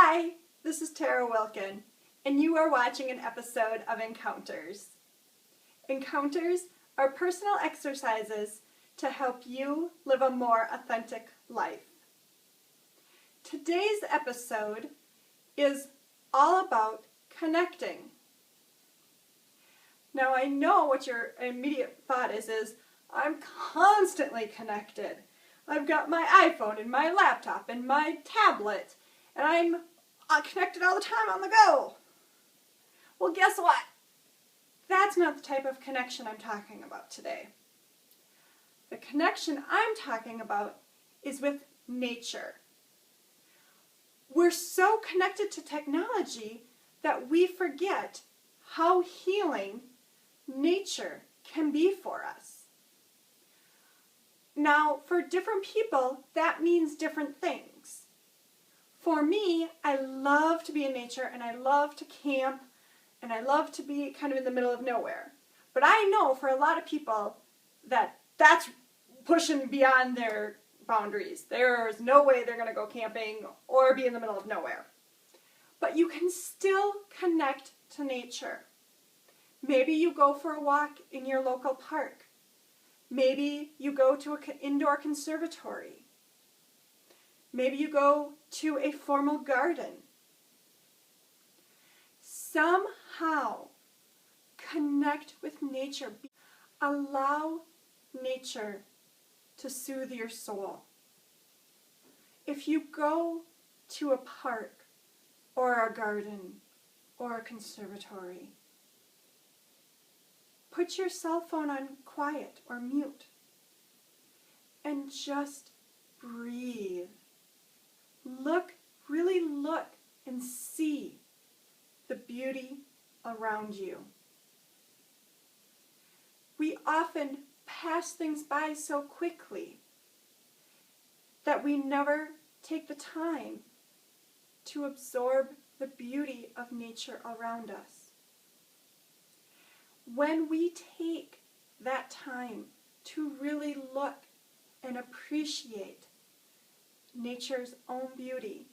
Hi, this is Tara Wilken, and you are watching an episode of Encounters. Encounters are personal exercises to help you live a more authentic life. Today's episode is all about connecting. Now I know what your immediate thought is I'm constantly connected. I've got my iPhone and my laptop and my tablet, and I'm connected all the time on the go. Well, guess what? That's not the type of connection I'm talking about today. The connection I'm talking about is with nature. We're so connected to technology that we forget how healing nature can be for us. Now, for different people, that means different things. For me, I love to be in nature, and I love to camp, and I love to be kind of in the middle of nowhere. But I know for a lot of people that's pushing beyond their boundaries. There's no way they're going to go camping or be in the middle of nowhere. But you can still connect to nature. Maybe you go for a walk in your local park. Maybe you go to an indoor conservatory. Maybe you go to a formal garden. Somehow connect with nature. Allow nature to soothe your soul. If you go to a park or a garden or a conservatory, put your cell phone on quiet or mute and just breathe. Really look and see the beauty around you. We often pass things by so quickly that we never take the time to absorb the beauty of nature around us. When we take that time to really look and appreciate nature's own beauty,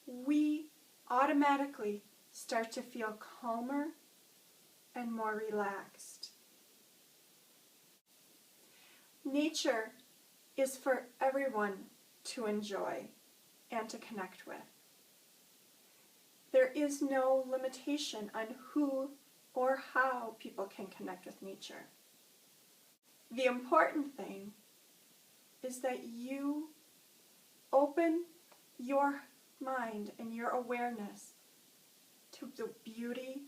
we automatically start to feel calmer and more relaxed. Nature is for everyone to enjoy and to connect with. There is no limitation on who or how people can connect with nature. The important thing is that you open your mind and your awareness to the beauty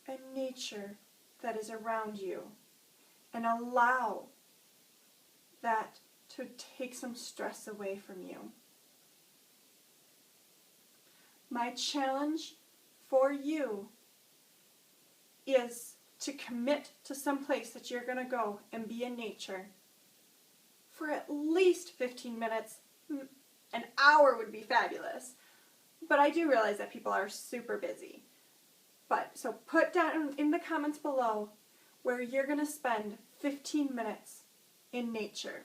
and nature that is around you and allow that to take some stress away from you. My challenge for you is to commit to some place that you're going to go and be in nature for at least 15 minutes. An hour would be fabulous. But I do realize that people are super busy. So put down in the comments below where you're going to spend 15 minutes in nature.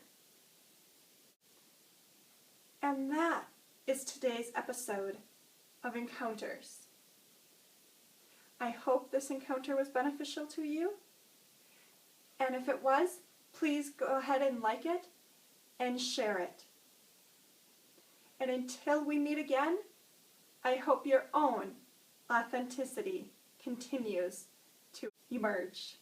And that is today's episode of Encounters. I hope this encounter was beneficial to you. And if it was, please go ahead and like it and share it. And until we meet again, I hope your own authenticity continues to emerge.